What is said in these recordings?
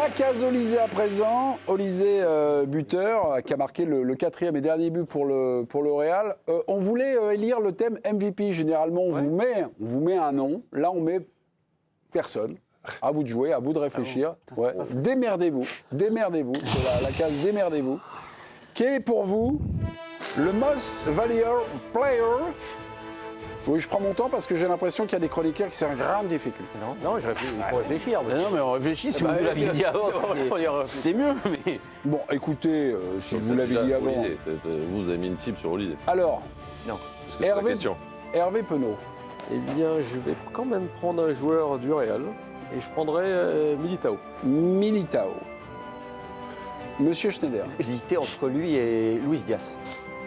La case Olysée à présent. Olysée, buteur, qui a marqué le 4e et dernier but pour le Real. On voulait élire le thème MVP. Généralement, on vous met un nom. Là, on met personne. À vous de jouer, à vous de réfléchir. Ouais. Démerdez-vous. Démerdez-vous. C'est la case démerdez-vous. Qui est pour vous le most valuable player? Oui, je prends mon temps parce que j'ai l'impression qu'il y a des chroniqueurs qui sont en grande difficulté. Non, il faut réfléchir. Non, mais on réfléchit. Si vous l'aviez dit avant, c'était mieux. Mais... Bon, écoutez, si vous l'avez dit avant... Olysée, vous avez mis une cible sur Olysée. Alors, Non. Parce que c'est la question. Hervé Penaud. Eh bien, je vais quand même prendre un joueur du Real et je prendrai Militao. Militao. Monsieur Schneider. J'hésitais entre lui et Luis Diaz.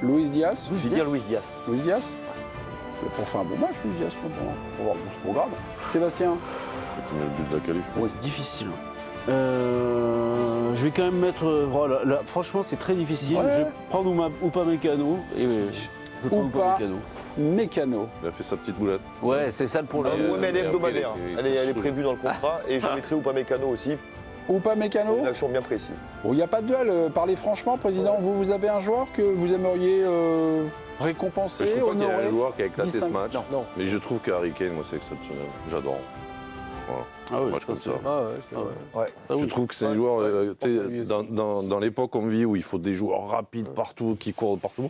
Luis Diaz. Je vais dire Luis Diaz. Luis Diaz. Il a pas fait un bon match, Luis Diaz, pour bon, c'est pas grave. Sébastien. Tu mets le but de la qualif. C'est difficile. Je vais quand même mettre... là, franchement, c'est très difficile. Ouais. Je vais prendre Upamecano. Et je prends Upamecano. Mécano. Il a fait sa petite boulette. Ouais, c'est ça le problème. Ouais, mais elle est et hebdomadaire. après, Elle est prévue dans le contrat et je mettrai Upamecano aussi. Upamecano. Une action bien précise. Bon, il n'y a pas de duel. Parlez franchement, Président. Vous avez un joueur que vous aimeriez récompenser, Je trouve pas qu'il y a honorer, un joueur qui a éclaté ce distinguer. match. Non. Mais je trouve que Harry Kane, moi, c'est exceptionnel. J'adore. Voilà. Ah oui, Moi, je trouve ça. Ah ouais, c'est vrai. Ouais. Ça, Je oui. trouve que c'est un Ouais, joueur, ouais, tu sais, pense à lui aussi. dans l'époque qu'on vit où il faut des joueurs rapides partout, qui courent partout.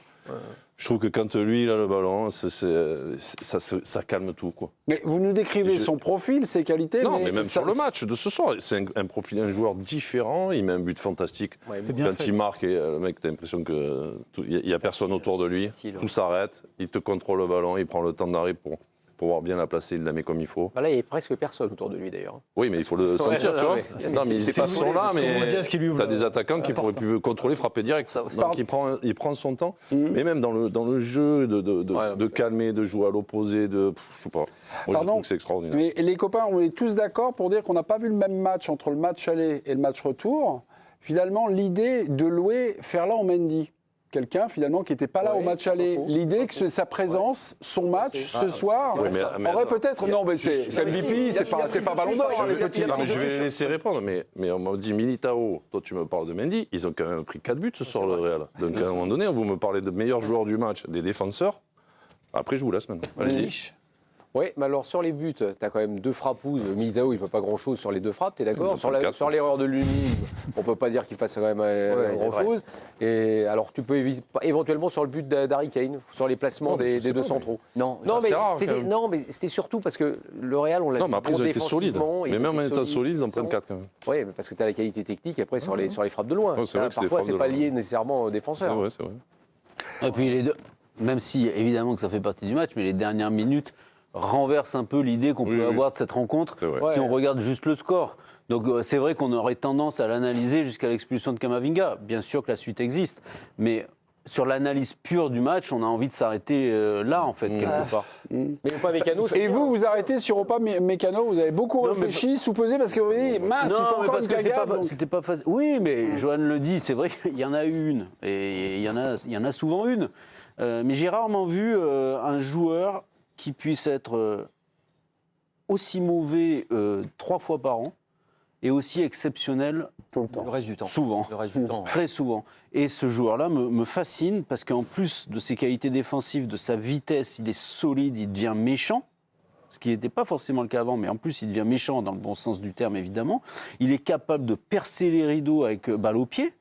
Je trouve que quand lui, il a le ballon, ça calme tout, quoi. Mais vous nous décrivez Je- son profil, ses qualités. Non, mais même ça- sur le match de ce soir, c'est un profil, un joueur différent. Il met un but fantastique. Ouais, Quand il marque, et, le mec, t'as l'impression que il y a personne autour de lui. facile, ouais. Tout s'arrête. Il te contrôle le ballon. Il prend le temps d'arrêt pour pouvoir bien la placer. Il la met comme il faut. Bah là, il n'y a presque personne autour de lui d'ailleurs. Oui, mais il faut le sentir, non, tu vois. mais- Non, mais c'est ils pas sont là, mais Diaz qui lui ouvre t'as des attaquants qui pourraient plus contrôler, frapper direct. Donc il prend son temps. Mais même dans le jeu de calmer, de jouer à l'opposé, je sais pas. Moi, je Pardon, trouve que c'est extraordinaire. mais les copains, on est tous d'accord pour dire qu'on n'a pas vu le même match entre le match aller et le match retour. Finalement, l'idée de louer Ferland Mendy, quelqu'un finalement qui n'était pas là Ouais, au match c'est pas aller. faux. L'idée que sa présence, son match ce soir, Ouais, mais aurait attends. peut-être. Non, mais c'est MVP, c'est pas Ballon d'Or, hein, les petits. Non, mais je vais les laisser répondre, mais on m'a dit Militao, toi tu me parles de Mendy, ils ont quand même pris 4 buts ce soir, le Real. Donc à un moment donné, vous me parlez de meilleurs joueurs du match, des défenseurs. Après, je vous laisse maintenant. Allez-y. Oui, mais alors sur les buts, tu as quand même deux frappouses. Militao, il ne peut pas grand-chose sur les deux frappes, tu es d'accord? Ils en prennent quatre. Sur l'erreur de Lunin, on ne peut pas dire qu'il fasse quand même c'est grand-chose. Et alors tu peux éventuellement sur le but d'Harry Kane, sur les placements Non, mais je des sais deux pas, centraux. Non, Non, c'est rare, quand même. mais c'était surtout parce que le Real, on l'a Non, vu mais après, ils ont été solides. défensivement, Mais même en étant solides, ils en prennent 4 quand même. Oui, parce que tu as la qualité technique après sur les frappes de loin. Ouais, c'est vrai que c'est des Parfois, frappes c'est de pas loin. lié nécessairement aux C'est défenseurs. vrai, c'est vrai. Et puis les deux, même si évidemment que ça fait partie du match, mais les dernières minutes renversent un peu l'idée qu'on peut avoir de cette rencontre C'est vrai. si on regarde juste le score. Donc c'est vrai qu'on aurait tendance à l'analyser jusqu'à l'expulsion de Camavinga. Bien sûr que la suite existe, mais sur l'analyse pure du match, on a envie de s'arrêter là en fait quelque part. Mais pas Mécano, Et vous arrêtez sur Opa Mécano, vous avez beaucoup réfléchi, sous-pesé, parce que vous avez dit, mince, il faut Non, mais encore parce une que cagade. c'était pas facile. Oui, mais Johan le dit, c'est vrai qu'il y en a eu une. Et il y en a souvent une. Mais j'ai rarement vu un joueur qui puisse être aussi mauvais 3 fois par an et aussi exceptionnel le reste du temps. souvent. Le reste du temps. Très souvent. Et ce joueur-là me fascine parce qu'en plus de ses qualités défensives, de sa vitesse, il est solide, il devient méchant. Ce qui n'était pas forcément le cas avant, mais en plus il devient méchant dans le bon sens du terme évidemment. Il est capable de percer les rideaux avec balle au pied.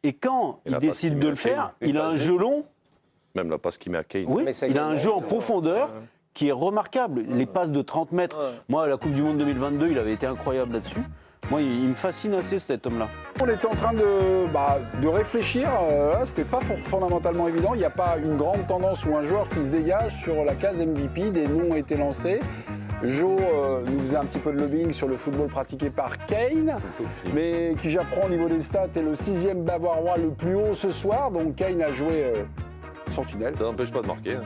Et quand Et il la passe décide qu'il de met le à Kane. faire, il a un jeu long. Même la passe qu'il met à Kane. Oui, Mais ça il a un également, jeu en c'est profondeur qui est remarquable. Les passes de 30 mètres. Moi, à la Coupe du Monde 2022, il avait été incroyable là-dessus. Moi, il me fascine assez cet homme-là. On était en train de réfléchir, c'était pas fondamentalement évident, il n'y a pas une grande tendance ou un joueur qui se dégage sur la case MVP, des noms ont été lancés. Jo nous faisait un petit peu de lobbying sur le football pratiqué par Kane, mais qui j'apprends au niveau des stats est le 6e bavarois le plus haut ce soir, donc Kane a joué Sentinelle. Ça n'empêche pas de marquer. hein.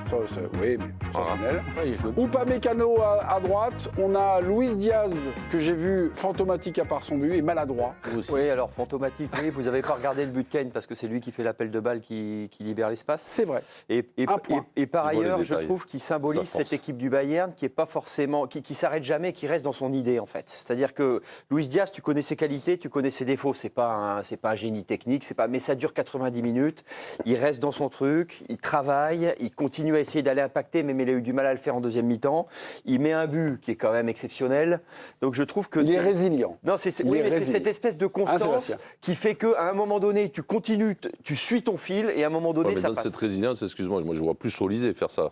Oui, mais Sentinelle. Ouais, il joue- Upamecano à droite. On a Luis Diaz, que j'ai vu fantomatique à part son but, et maladroit. Oui, alors fantomatique, oui, vous n'avez pas regardé le but de Kane parce que c'est lui qui fait l'appel de balle qui libère l'espace. C'est vrai. Et Un point. par Il voit les ailleurs, je détails. trouve qu'il symbolise Sa force. cette équipe du Bayern qui est pas forcément, qui s'arrête jamais, qui reste dans son idée en fait. C'est-à-dire que Luis Diaz, tu connais ses qualités, tu connais ses défauts. C'est pas un génie technique, mais ça dure 90 minutes. Il reste dans son truc, il travaille, il continue à essayer d'aller impacter, même il a eu du mal à le faire en deuxième mi-temps. Il met un but qui est quand même exceptionnel. Donc je trouve que Il est résilient. non, Il oui, est mais c'est résilient. cette espèce de constance Sébastien. qui fait qu'à un moment donné, tu continues, tu suis ton fil et à un moment donné, Ouais, mais ça dans passe. cette résilience, excuse-moi, moi je vois plus Olysée faire ça.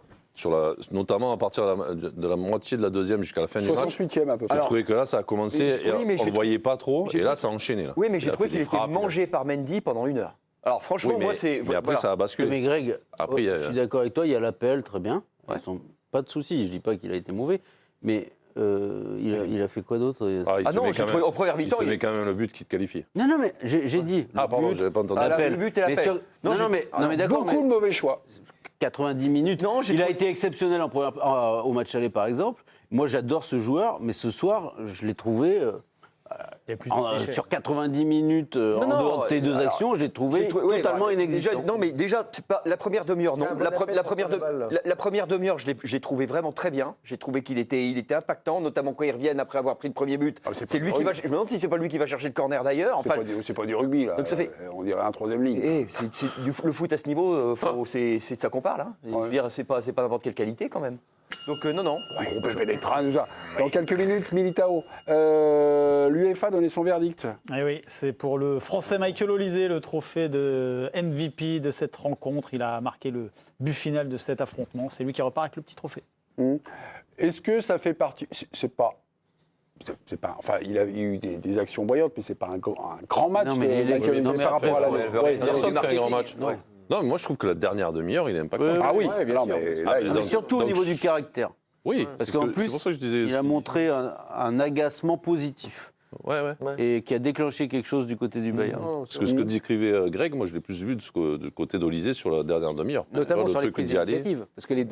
Notamment à partir de la moitié de la deuxième jusqu'à la fin du match. 68e à peu près. J'ai trouvé que là, ça a commencé, Mais- et oui, mais on ne j'ai le voyait pas trop, j'ai et là, trouvé- ça a enchaîné. Là. Oui, mais Il j'ai a trouvé fait qu'il des était frappes, mangé par Mendy pendant 1 heure. Alors franchement, Oui, mais, moi, c'est... mais après, voilà. ça a basculé. Mais Greg, Après, il y a- je suis d'accord avec toi, il y a l'appel, très bien. Ouais. Pas de souci, je dis pas qu'il a été mauvais, mais il a fait quoi d'autre il Ah te non, met j'ai quand trouvé même- en première il mi-temps, te il- met quand même le but qui te qualifie. Non, mais j'ai dit. Ah, le pardon, but, j'avais pas entendu. Ah, l'appel. le but et Mais l'appel. sur- Non, Non, mais d'accord, Beaucoup de mauvais choix. 90 minutes. Non, j'ai il a trouvé- été exceptionnel au match aller, par exemple. Moi, j'adore ce joueur, mais ce soir, je l'ai trouvé Il y a plus de clichés. sur 90 minutes en non, dehors de tes deux alors, actions, je l'ai trouvé oui, totalement bah, inexistant. déjà, non, mais déjà, c'est pas, la première demi-heure, non. Il y a un bon La appel première, contre la balle. la première demi-heure, j'ai trouvé vraiment très bien. J'ai trouvé qu'il était impactant, notamment quand ils reviennent après avoir pris le premier but. c'est C'est pas lui du qui va. rugby. Je me demande si c'est pas lui qui va chercher le corner d'ailleurs. Enfin, C'est pas du rugby, là. Donc ça fait- On dirait un troisième ligne. le foot à ce niveau, c'est de ça qu'on parle. Hein. Je veux dire, c'est pas n'importe quelle qualité quand même. Donc non. On peut payer des trains, tout ça. Dans quelques minutes, Militao. L'UEFA a donné son verdict. Eh oui, c'est pour le Français Michael Olysée, le trophée de MVP de cette rencontre. Il a marqué le but final de cet affrontement. C'est lui qui repart avec le petit trophée. Est-ce que ça fait partie. C'est pas. Enfin, il a eu des actions brillantes, mais c'est pas un grand match Non, mais de il est- Michael non, Olysée mais par après, rapport à faut- la. faut- Ouais, faut- Personne du fait un grand marketing, match. ouais. Non, mais moi, je trouve que la dernière demi-heure, il est impactant. Ah oui, Ouais, bien non, sûr. mais Ah, là, mais il- Mais donc- surtout au donc- niveau du caractère. Oui, Parce c'est qu'en c'est plus, pour ça que je disais. il a montré un agacement positif Ouais. et qui a déclenché quelque chose du côté du Bayern. Non, Parce que ce que décrivait Greg, moi, je l'ai plus vu du côté d'Olysée sur la dernière demi-heure. Notamment Le sur les truc prises d'y aller. d'initiative.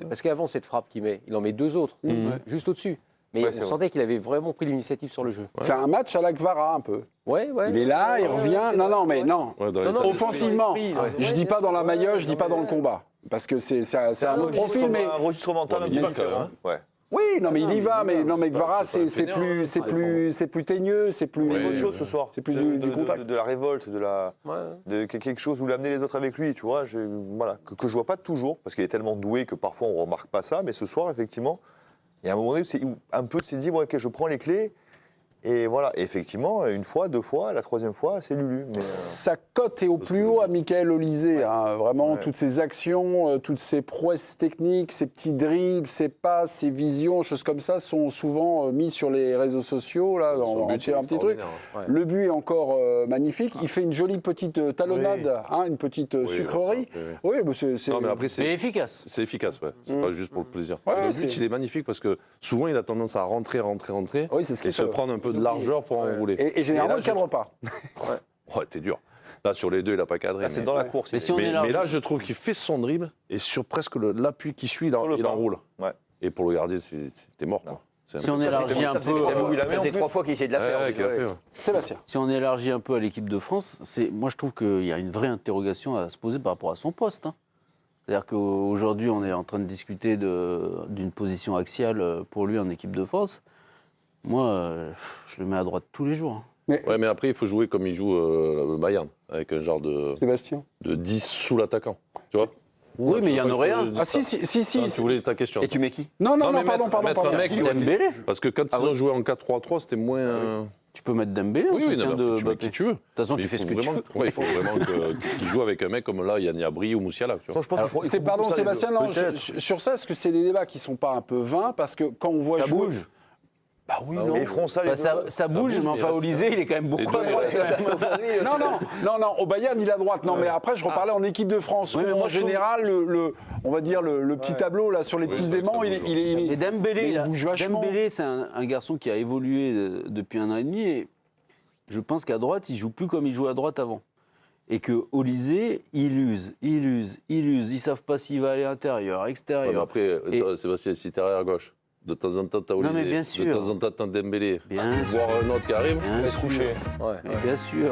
Parce qu'avant cette frappe qu'il met, il en met 2 autres, juste au-dessus. Mais Ouais, on c'est vrai. sentait qu'il avait vraiment pris l'initiative sur le jeu. c'est un match à la Kvara, un peu. Ouais. Il est là, il revient. Non, non, mais non. Ouais, dans Non, l'état non, Offensivement, l'esprit, ouais. je dis pas dans la maillot, je dis pas dans le combat. Parce que c'est un autre profil, mais. Un registre mental Ouais, un mais peu il y va, différent. Ouais. Oui, non, mais il y va, mais non, mais Kvara, c'est pas c'est un fainéant, c'est plus teigneux, c'est plus. Il y a une Ouais, autre chose ce soir. c'est plus De- du de- contact. De la révolte, Ouais. de quelque chose où il amener les autres avec lui, tu vois. Voilà, que je vois pas toujours, parce qu'il est tellement doué que parfois on remarque pas ça. Mais ce soir, effectivement, il y a un moment donné où un peu s'est dit, bon, ok, je prends les clés. Et voilà, et effectivement, une fois, 2 fois, la 3e fois, c'est Lulu. Mais, Sa cote est au plus haut à Michael Olysée. Hein, vraiment, Ouais. toutes ses actions, toutes ses prouesses techniques, ses petits dribbles, ses passes, ses visions, choses comme ça, sont souvent mis sur les réseaux sociaux. Là, Son on but, tire un petit c'est truc. Ouais. Le but est encore magnifique. Il fait une jolie petite talonnade, hein, une petite sucrerie. ça, Oui, mais c'est. Non, mais après, Mais c'est efficace. c'est efficace, ouais. C'est pas juste pour le plaisir. Ouais, Et le c'est- but, il est magnifique parce que souvent, il a tendance à rentrer, Oui, c'est ce qu'il et se fait. prendre un peu de largeur pour enrouler. Et généralement, là, il ne cadre pas. Ouais, t'es dur. Là, sur les deux, il n'a pas cadré. là, c'est mais- dans la course. Mais il est- si on mais, élargit- mais là, je trouve qu'il fait son dribble et sur presque l'appui qui suit, Sur le il pas. enroule. Ouais. Et pour le gardien, c'était mort. Quoi. C'est un Si peu on ça. élargit un Ça faisait peu, 3 fois qu'il la met, ça faisait en plus. 3 fois qu'il essayait de la faire. Ouais, oui, qu'il a ouais. fait, ouais. Sébastien. si on élargit un peu à l'équipe de France, moi je trouve qu'il y a une vraie interrogation à se poser par rapport à son poste. Hein. C'est-à-dire qu'aujourd'hui, on est en train de discuter d'une position axiale pour lui en équipe de France. Moi, je le mets à droite tous les jours. Hein. Ouais, mais après, il faut jouer comme il joue le Bayern, avec un genre de Sébastien. 10 sous l'attaquant. Tu vois Oui, mais il y en aurait un. Ah, si. Ah, tu voulais ta question. Et tu mets qui? Non, Non, mais pardon. mettre un mec- Dembélé. Parce que quand ils ont joué en 4-3-3, c'était moins. Tu peux mettre Dembélé en Oui, oui, soutien non, de tu mets Mbappé. qui tu veux. De toute façon, Mais tu il fais ce faut que tu vraiment- veux. Ouais, il faut vraiment qu'il joue avec un mec comme là, Yann Yabri ou Moussiala. Tu vois. Je pense qu'il faut- il faut beaucoup Pardon, ça, les Sébastien, deux. non, Peut-être. sur ça, est-ce que c'est des débats qui sont pas un peu vains? Parce que quand on voit Ça jouer- bouge. Bah oui, Mais non. ils feront ça, les Bah, deux. ça bouge, mais mais enfin, il reste- Olysée, il est quand même beaucoup deux, à droite. Non, au Bayern, il est à droite. Non, mais après, je reparlais en équipe de France. Oui, mais où, moi, en je trouve- général, on va dire le petit tableau là sur les Oui, petits c'est vrai que aimants, ça il bouge, est. Et Dembélé, Mais il bouge vachement. Dembélé, c'est un garçon qui a évolué depuis 1 an et demi et je pense qu'à droite, il joue plus comme il jouait à droite avant. Et que Olysée, il use. Ils savent pas s'il va aller intérieur, Ouais, mais extérieur. après, Et- Sébastien, si t'es arrière gauche, de temps en temps, t'as Non, mais Olysée, bien sûr. de temps en temps, t'as Dembélé, Bien voir un autre qui arrive. Bien sûr. Ouais. Mais bien sûr.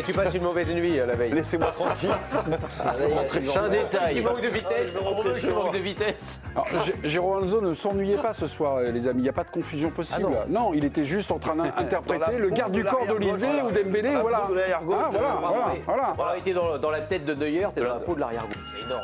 Tu passes une mauvaise nuit la veille. Laissez-moi tranquille. C'est un détail. Il manque de vitesse. Il manque de vitesse. Alors, Jérôme Alonso ne s'ennuyait pas ce soir, les amis. Il n'y a pas de confusion possible. non. Il était juste en train d'interpréter le garde du corps d'Olysée ou Dembélé. Voilà. de l'arrière-gauche. Ah, voilà. On a été dans la tête de Neuer, t'es dans la peau de l'arrière-gauche. C'est énorme.